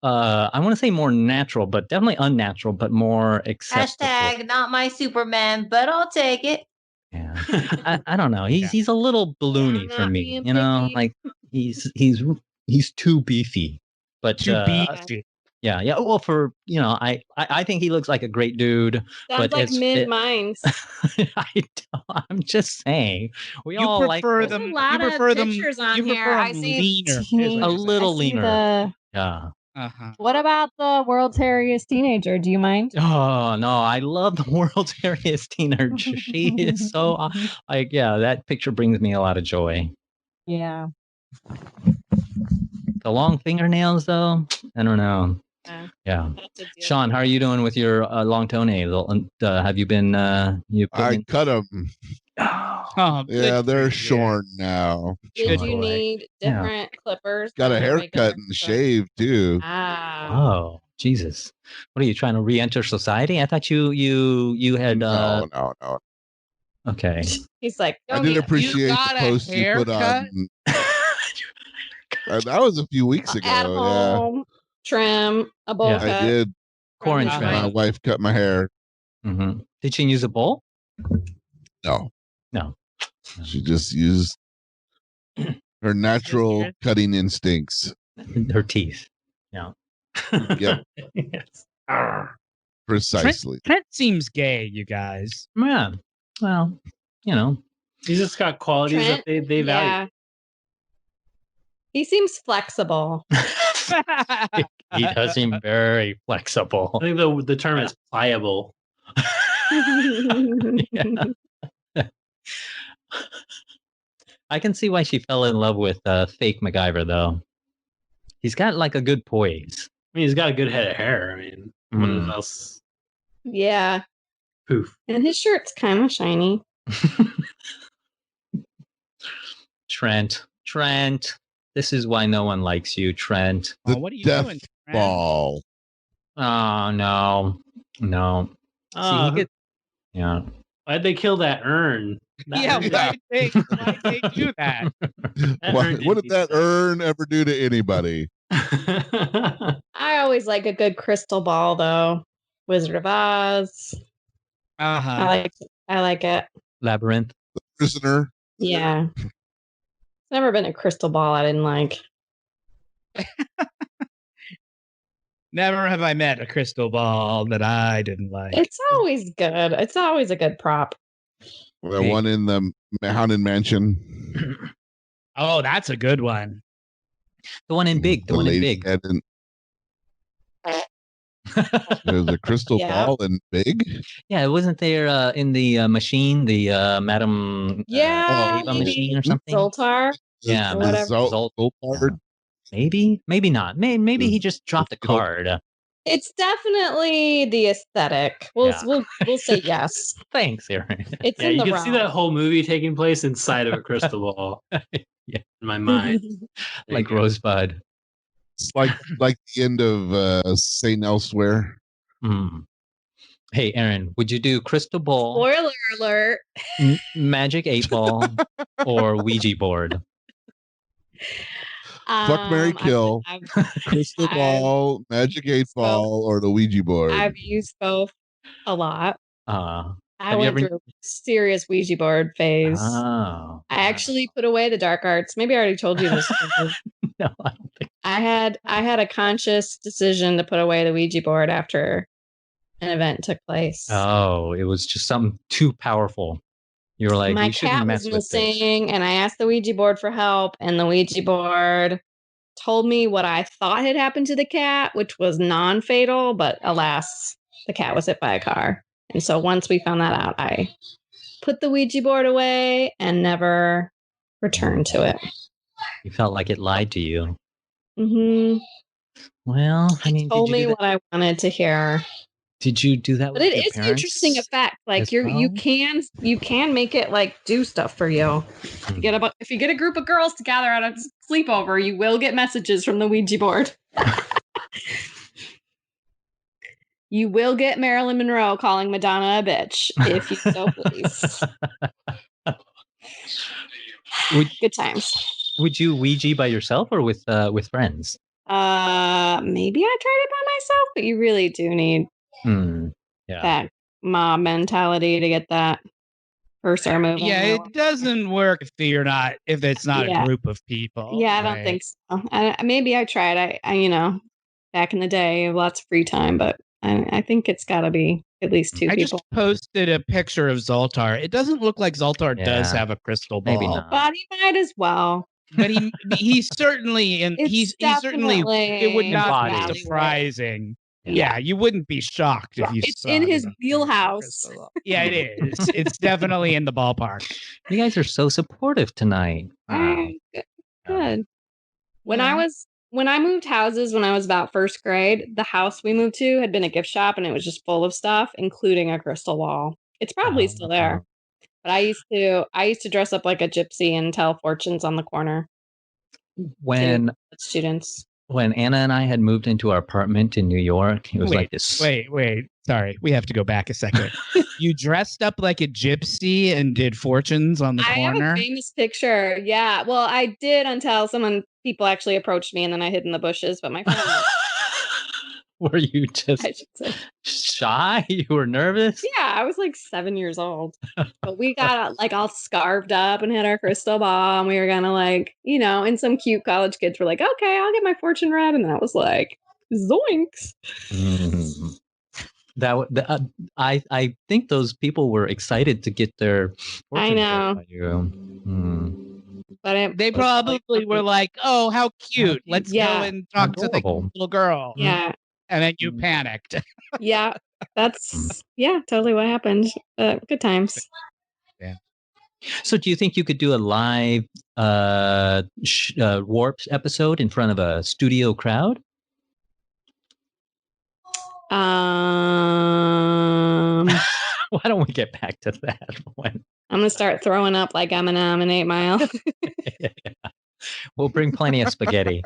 I want to say more natural, but definitely unnatural, but more acceptable. # not my Superman, but I'll take it. Yeah. I don't know. He's a little balloony for me, like he's too beefy, but too beefy. Yeah. Well, I think he looks like a great dude. Sounds like mid-minds. I'm just saying. We you all prefer like them. A lot you prefer of them. pictures on you here. prefer I see leaner, a little leaner. Yeah. Uh-huh. What about the world's hairiest teenager? Do you mind? Oh no, I love the world's hairiest teenager. She is so that picture brings me a lot of joy. Yeah. The long fingernails, though, I don't know. Yeah. Shawn, how are you doing with your long toenails? Have you been? I cut them. Oh, yeah, they're shorn now. Did you need different clippers? Got a haircut and shave too. Oh, Jesus! What are you trying to re-enter society? I thought you had. No. Okay. He's like, I did appreciate the post you put on. That was a few weeks ago. At home, trim, a bowl cut. I did. Corn trim. My wife cut my hair. Mm-hmm. Did she use a bowl? No. She just used her natural cutting instincts. Her teeth. Yeah. Yep. Yes. Precisely. Trent seems gay, you guys. Yeah. Well, He's just got qualities that they value. Yeah. He seems flexible. He does seem very flexible. I think the term is pliable. I can see why she fell in love with fake MacGyver, though. He's got like a good poise. I mean, he's got a good head of hair. I mean, what else? Yeah. Poof. And his shirt's kind of shiny. Trent. This is why no one likes you, Trent. What are you doing, Trent? Ball. Oh, no. Oh, Yeah. why'd they kill that urn? Why they do that? What did that urn ever do to anybody? I always like a good crystal ball, though. Wizard of Oz. I like it. Labyrinth. The Prisoner. Yeah. Never been a crystal ball I didn't like. Never have I met a crystal ball that I didn't like. It's always good. It's always a good prop. The one in the Haunted Mansion. Oh, that's a good one. The one in Big. The one in Big. There's a crystal ball in Big. Yeah, wasn't there in the machine, the Madam Ava machine or something? Zoltar. Yeah, whatever. Zoltar. Maybe not. Maybe he just dropped a card. It's definitely the aesthetic. We'll say yes. Thanks, Erin. It's in you the can see that whole movie taking place inside of a crystal ball. In my mind, like Rosebud. It's like the end of Saint Elsewhere. Hey, Erin, would you do crystal ball? Spoiler alert. Magic 8-ball or Ouija board? Fuck, marry, kill. Crystal ball, Magic 8-ball, or the Ouija board. I've used both a lot. I went through a serious Ouija board phase. I actually put away the dark arts. Maybe I already told you this. No, I don't think. I had a conscious decision to put away the Ouija board after an event took place. Oh, it was just something too powerful. You were like, my we shouldn't cat mess was with this. missing, and I asked the Ouija board for help, and the Ouija board told me what I thought had happened to the cat, which was non-fatal, but alas, the cat was hit by a car. And so once we found that out, I put the Ouija board away and never returned to it. You felt like it lied to you. Mm-hmm. Well, I mean, told me what I wanted to hear. Did you do that? But it is an interesting effect. Like you can make it like do stuff for you. If you get a group of girls together at a sleepover, you will get messages from the Ouija board. You will get Marilyn Monroe calling Madonna a bitch if you so please. Good times. Would you Ouija by yourself or with friends? Maybe I tried it by myself, but you really do need that mob mentality to get that cursor moving. Yeah, it doesn't work if it's not a group of people. Yeah, I don't think so. Maybe I tried. I back in the day, lots of free time, but I think it's got to be at least two people. I just posted a picture of Zoltar. It doesn't look like Zoltar does have a crystal ball. Maybe not. But he might as well. But he's certainly he's certainly it would not be surprising. Yeah, you wouldn't be shocked if you It's in his wheelhouse. Yeah, it is. It's definitely in the ballpark. You guys are so supportive tonight. Wow. Good. When I moved houses when I was about first grade, the house we moved to had been a gift shop and it was just full of stuff, including a crystal ball. It's probably still there. But I used to dress up like a gypsy and tell fortunes on the corner. When students. When Anna and I had moved into our apartment in New York, it was like this. Wait. Sorry. We have to go back a second. You dressed up like a gypsy and did fortunes on the corner? I have a famous picture. Yeah. Well, I did until people actually approached me and then I hid in the bushes, but my friend... Were you just shy? You were nervous? Yeah, I was like 7 years old. But we got like all scarved up and had our crystal ball, and we were gonna and some cute college kids were like, "Okay, I'll get my fortune read," and I was like, "Zoinks!" I think those people were excited to get their fortune read by you. But they probably were like, "Oh, how cute! Let's go and talk to the little girl." Yeah. And then you panicked. Yeah, that's totally what happened. Good times. Yeah. So, do you think you could do a live Warped episode in front of a studio crowd? Why don't we get back to that one? I'm gonna start throwing up like Eminem in 8 Mile. We'll bring plenty of spaghetti.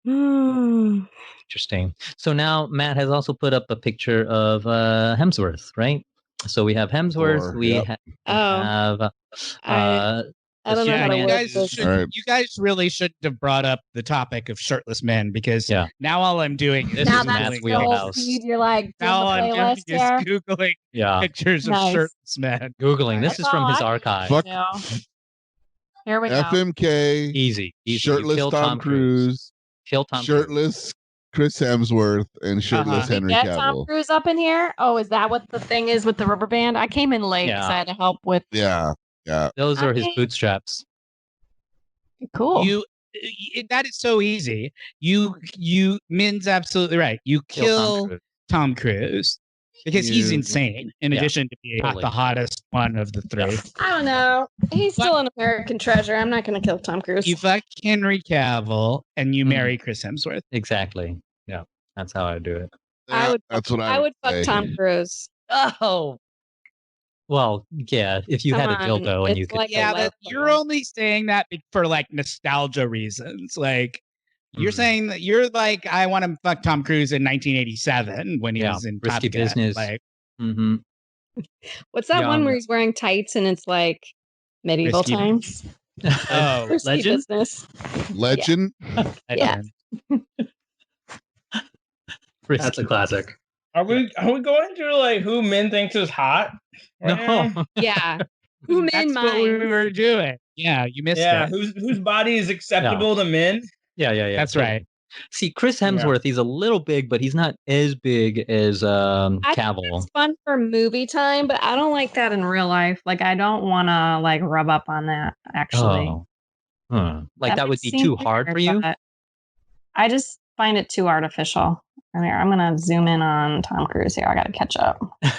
Interesting. So now Matt has also put up a picture of Hemsworth, right? So we have Hemsworth. Have. I don't know how to work this. You guys really shouldn't have brought up the topic of shirtless men because now all I'm doing is now that's the whole feed. You're like, now all I'm doing is Googling pictures of shirtless men. Googling. This is from his archive. Here we go. FMK. Easy. Shirtless Tom Cruise. Kill Tom shirtless Chris Hemsworth and shirtless Henry Cavill. Tom Cruise up in here? Oh, is that what the thing is with the rubber band? I came in late because I had to help with. Yeah. Those are his bootstraps. Cool. That is so easy. Min's absolutely right. You kill Tom Cruise because he's insane. In addition to being not the hottest one of the three. I don't know. He's still an American treasure. I'm not going to kill Tom Cruise. You fuck Henry Cavill and you marry Chris Hemsworth. Exactly. Yeah, that's how I do it. I would fuck Tom Cruise. Oh. Well, yeah, if you had a dildo and you could. But you're only saying that for like nostalgia reasons. Like, you're saying that you're like, I want to fuck Tom Cruise in 1987 when he was in Risky Top Gun. Business. Like, what's that one where he's wearing tights and it's like medieval times? Risky Legend? Business. Legend? Yeah. That's a classic. Are we going through like who Minh thinks is hot? No. Yeah. Who Minh That's what we were doing. Yeah, you missed it. Yeah, whose body is acceptable to Minh? Yeah. That's right. See, Chris Hemsworth, he's a little big, but he's not as big as Cavill. It's fun for movie time, but I don't like that in real life. Like, I don't want to like rub up on that. Actually, like that would be too hard for you. I just find it too artificial. I'm going to zoom in on Tom Cruise here. I got to catch up. Dude,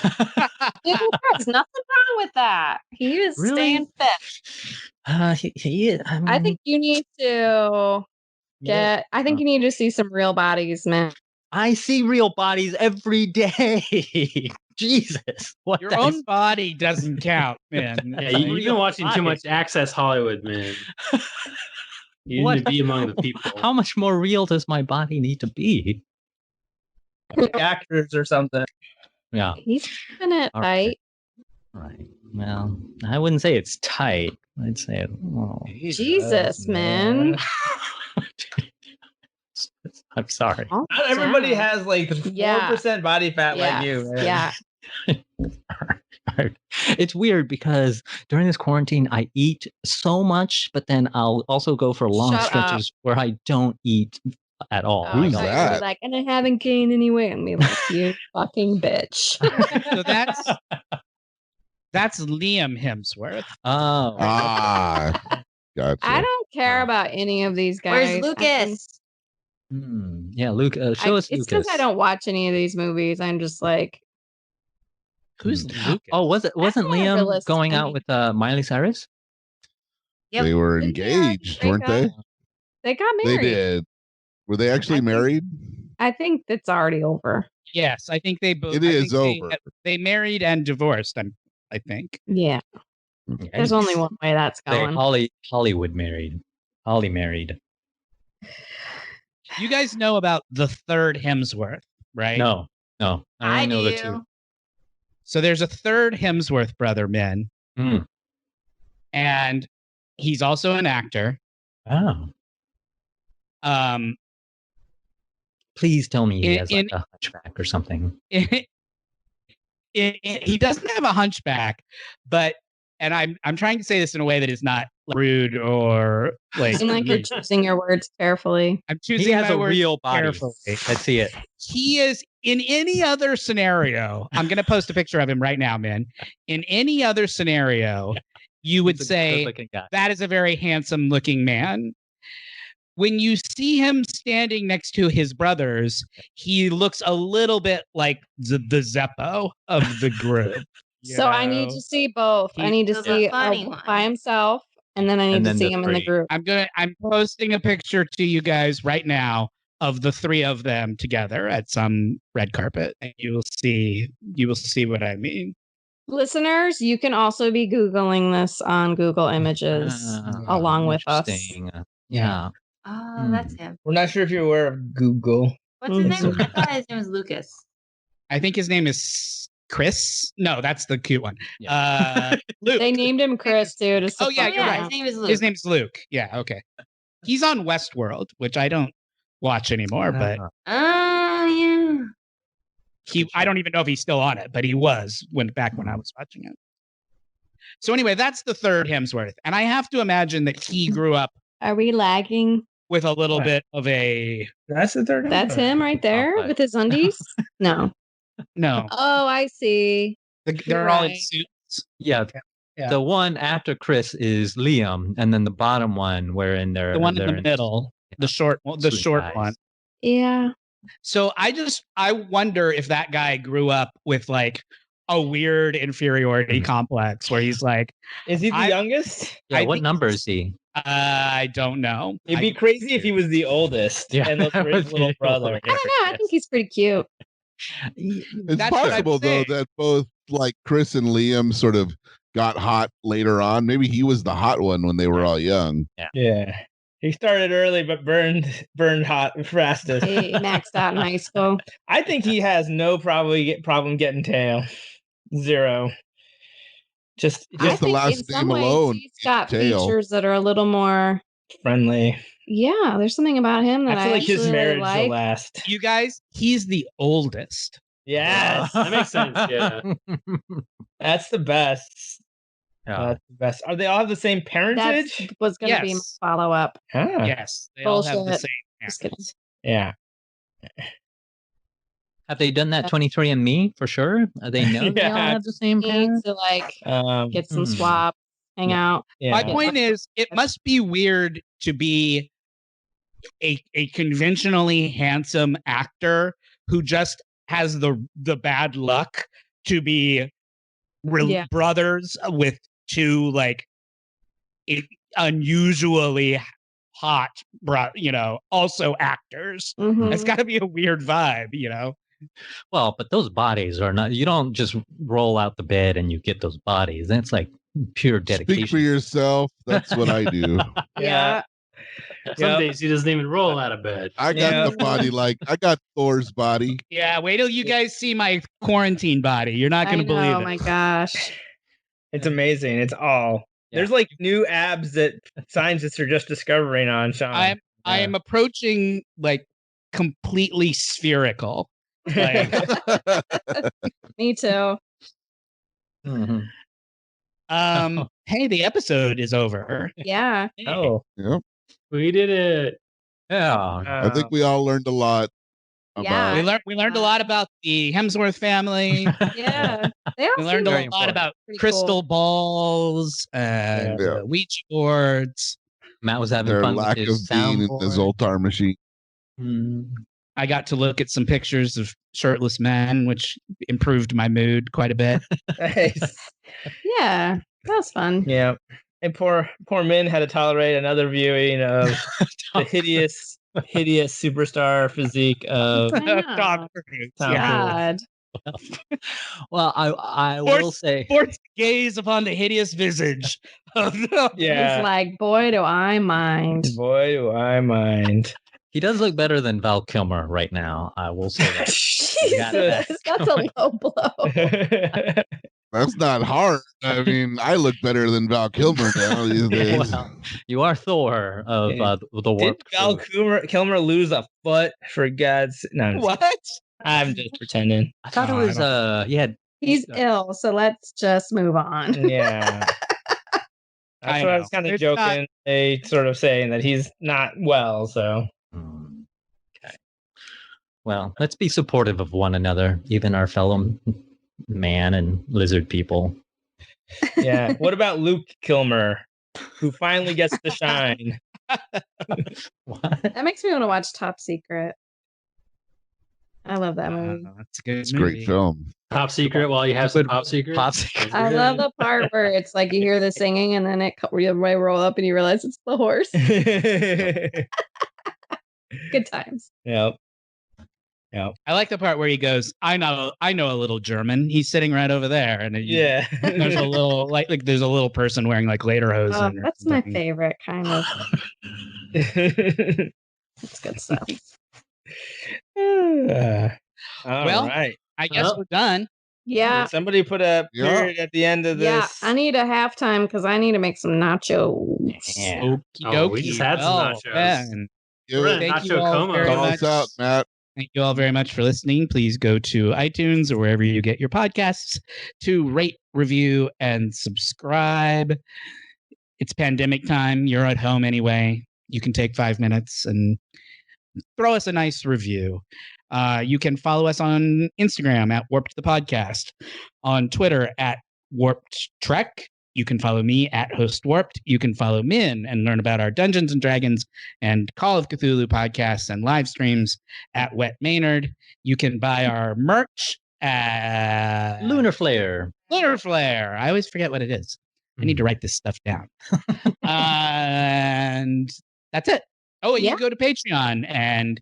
there's nothing wrong with that. He is staying fit. He is. I think you need to I think you need to see some real bodies, man. I see real bodies every day. Jesus. Your own body doesn't count, man. Yeah, you've been watching too much Access Hollywood, man. You need to be among the people. How much more real does my body need to be? Actors or something. Yeah. He's keeping it tight. Right. Well, I wouldn't say it's tight. I'd say, Jesus, man. I'm sorry. Not everybody has like 4% body fat like you, man. Yeah. It's weird because during this quarantine, I eat so much, but then I'll also go for long stretches where I don't eat at all. Who's that? Like, and I haven't gained any weight. And be like, you fucking bitch. So that's Liam Hemsworth. Oh. Gotcha. I don't care about any of these guys. Where's Lucas? Yeah, Luke. Show us Lucas. It's because I don't watch any of these movies. I'm just like, who's Lucas? Oh, wasn't Liam going out with Miley Cyrus? Yep. They were engaged, weren't they? They got married. They did. Were they actually married? I think it's already over. Yes, I think they both. It is over. They married and divorced. I think. Yeah. There's only one way that's going. Hollywood married. Holly married. You guys know about the third Hemsworth, right? No. I know do. the two. So there's a third Hemsworth brother, Minh. And he's also an actor. Oh. Please tell me he has like a hunchback or something. He doesn't have a hunchback, but I'm trying to say this in a way that is not rude or like. Seem like you're choosing your words carefully. I'm choosing. He has my a words real body. carefully. Let's see it. He is in any other scenario. I'm going to post a picture of him right now, man. In any other scenario, you would say that is a very handsome looking man. When you see him standing next to his brothers, he looks a little bit like the Zeppo of the group. So I need to see both. I need to see by himself, and then I need to see him in the group. I'm posting a picture to you guys right now of the three of them together at some red carpet, and you will see what I mean. Listeners, you can also be Googling this on Google Images along with us. Yeah. Oh, that's him. We're not sure if you're aware of Google. What's his name? I thought his name was Lucas. I think his name is Chris? No, that's the cute one. Luke. They named him Chris too. Oh yeah, you're right. His name is Luke. His name's Luke. Yeah, okay. He's on Westworld, which I don't watch anymore, but yeah. I don't even know if he's still on it, but he was back when I was watching it. So anyway, that's the third Hemsworth, and I have to imagine that he grew up. Are we lagging? With a little bit of a. That's the third. That's him right there with his undies. No. Oh, I see. They're all in suits. Yeah. The one after Chris is Liam, and then the bottom one wherein they're the one in the middle, the short one. Yeah. So I wonder if that guy grew up with like a weird inferiority complex where he's like, is he the youngest? Yeah. What number is he? I don't know. It'd be crazy if he was the oldest and looked for his little brother. I don't know. I think he's pretty cute. It's possible though that both like Chris and Liam sort of got hot later on. Maybe he was the hot one when they were all young. Yeah. He started early but burned hot fastest. He maxed out in high school. I think he has no problem getting tail. Zero. Just the last name alone. He's got features that are a little more friendly. Yeah, there's something about him that I feel like his marriage really will last. You guys, he's the oldest. Yes, that makes sense. Yeah, that's the best. That's the best. Are they all have the same parentage? That was going to be my follow up. Yes, they all have the same parents. Yeah. Have they done that 23andMe for sure? They know they all have the same parents? To like get some swap, hang out. Yeah. My point is, it must be weird to be a conventionally handsome actor who just has the bad luck to be brothers with two like unusually hot, also actors. Mm-hmm. It's got to be a weird vibe, Well, but those bodies are not, you don't just roll out the bed and you get those bodies. That's like pure dedication. Speak for yourself. That's what I do. Yeah. Some days he doesn't even roll out of bed. I got the body I got Thor's body. Yeah, wait till you guys see my quarantine body. You're not going to believe it. Oh my gosh. It's amazing. It's all. Yeah. There's like new abs that scientists are just discovering on Shawn. I am approaching like completely spherical. Like, me too. Mm-hmm. Hey, the episode is over. Yeah. Oh. Yep. We did it. Yeah. I think we all learned a lot. We learned a lot about the Hemsworth family. Yeah. We learned a lot about crystal balls and Ouija boards. Matt was having their fun lack with of his being in soundboard. the Zoltar machine. I got to look at some pictures of shirtless men, which improved my mood quite a bit. Nice. Yeah, that was fun. Yeah. And poor Minh had to tolerate another viewing of the hideous superstar physique of Tom Cruise. God. Well, I will say, forced gaze upon the hideous visage of He's like, boy, do I mind. Boy, do I mind. he does look better than Val Kilmer right now. I will say that. Jesus, that's a low blow. That's not hard. I mean, I look better than Val Kilmer now these days. Well, you are Thor of the Warp. Did Val Kilmer lose a foot for God's? No, what? I'm just pretending. I thought it was He's ill, so let's just move on. Yeah. That's what I was kind of joking. They sort of saying that he's not well, so. Okay. Well, let's be supportive of one another, even our fellow man and lizard people. Yeah. What about Luke Kilmer, who finally gets to shine? What? That makes me want to watch Top Secret. I love that movie. That's a good It's a great film. Top secret while you have some top secret. Top secret. I love the part where it's like you hear the singing and then it roll up and you realize it's the horse. Good times. Yep. I like the part where he goes, I know a little German. He's sitting right over there. And there's a little there's a little person wearing like lederhosen. Oh, that's my favorite kind of. That's good stuff. Well, right. I guess we're done. Yeah. Somebody put a period at the end of this. Yeah, I need a halftime because I need to make some nachos. Yeah. We just had some nachos. Man. Thank you all very much. Out, Matt. Thank you all very much for listening. Please go to iTunes or wherever you get your podcasts to rate, review, and subscribe. It's pandemic time. You're at home anyway. You can take 5 minutes and throw us a nice review. You can follow us on Instagram at Warped the Podcast, on Twitter at Warped Trek. You can follow me at Host Warped. You can follow Minh and learn about our Dungeons and Dragons and Call of Cthulhu podcasts and live streams at Wet Maynard. You can buy our merch at Lunar Flare. Lunar Flare. I always forget what it is. I need to write this stuff down. And that's it. Oh, you can go to Patreon and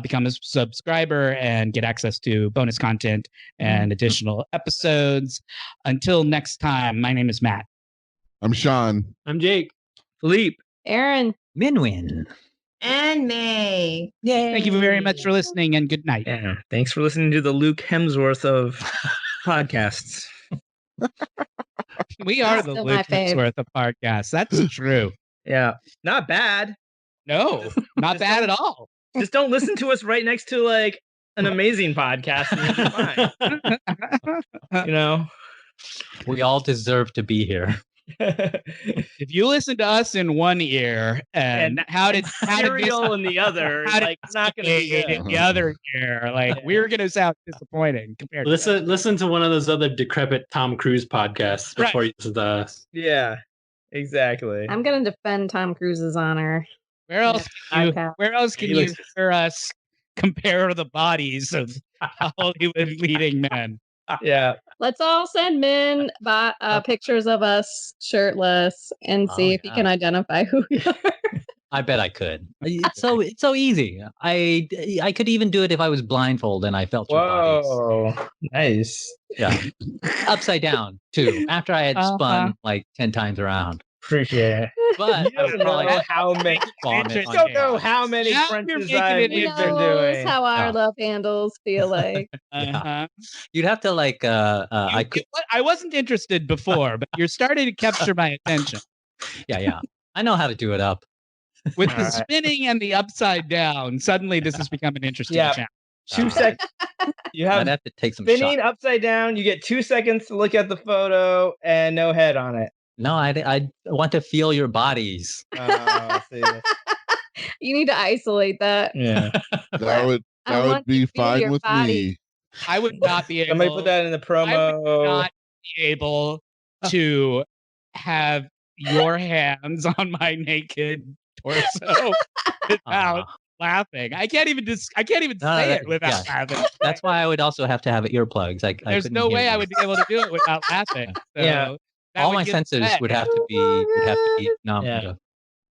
become a subscriber and get access to bonus content and additional episodes. Until next time, my name is Matt. I'm Shawn. I'm Jake. Philippe. Aaron. Minwin. And May. Yay. Thank you very much for listening, and good night. Yeah. Thanks for listening to the Luke Hemsworth of podcasts. We are the Luke Hemsworth of podcasts. That's true. Yeah. Not bad. No, not bad at all. Just don't listen to us right next to like an amazing podcast. And you'll be fine. You know, we all deserve to be here. If you listen to us in one ear and how did Serial in the other, like it's not going to be good. In the other ear, like we're going to sound disappointing compared. Listen to one of those other decrepit Tom Cruise podcasts before you listen to us. Yeah, exactly. I'm going to defend Tom Cruise's honor. Where else can you hear us compare the bodies of Hollywood leading men? Yeah. Let's all send Minh pictures of us shirtless and see if he can identify who we are. I bet I could. It's so easy. I could even do it if I was blindfolded and I felt your bodies. Whoa, nice. Yeah. Upside down too. After I had spun like 10 times around. Appreciate it. But I don't know how many. Just don't know how many Frenches I've been doing. How our love handles feel like. Yeah. You'd have to like. I wasn't interested before, but you're starting to capture my attention. Yeah. I know how to do it up. With the spinning and the upside down, suddenly this has become an interesting challenge. 2 seconds. You have to take some spinning upside down. You get 2 seconds to look at the photo and no head on it. No, I want to feel your bodies. See. You need to isolate that. Yeah, that would be fine with me. I would not be able. Somebody put that in the promo. I would not be able to have your hands on my naked torso without laughing. I can't even say it without laughing. That's why I would also have to have earplugs. There's no way I would be able to do it without laughing. So yeah. All my senses would have to be numb. Yeah.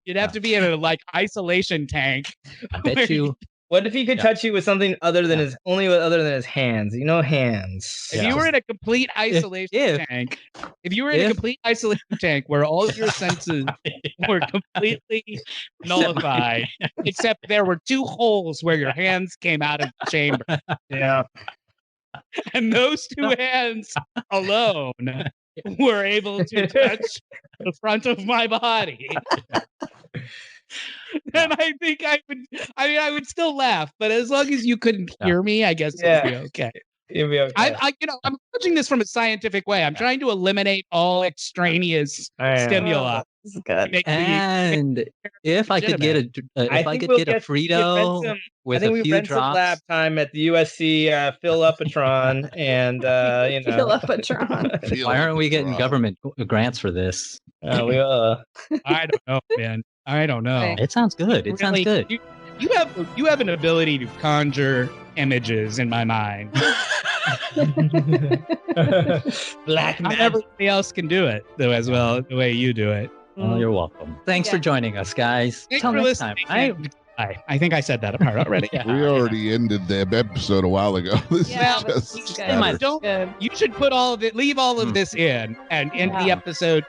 You'd have to be in a isolation tank. I bet you. What if he could touch you with something other than his hands? You know, hands. If you were in a complete isolation tank, where all of your senses were completely nullified, except there were 2 holes where your hands came out of the chamber. Yeah. And those 2 hands alone were able to touch the front of my body. And I think I would still laugh, but as long as you couldn't hear me, I guess it'd be okay. It'd be okay. I'm approaching this from a scientific way. I'm trying to eliminate all extraneous stimuli. This is good. And if I could get a Frito with a few drops. Some lab time at the USC Philippatron and Philippatron. Why aren't we getting government grants for this? We I don't know, man. I don't know. It sounds good. It sounds good. You have an ability to conjure images in my mind. Black man. Not everybody else can do it though as well the way you do it. Well, you're welcome. Thanks for joining us, guys. Thanks for listening. I think I said that part already. We already ended the episode a while ago. You should put leave all of this in and end the episode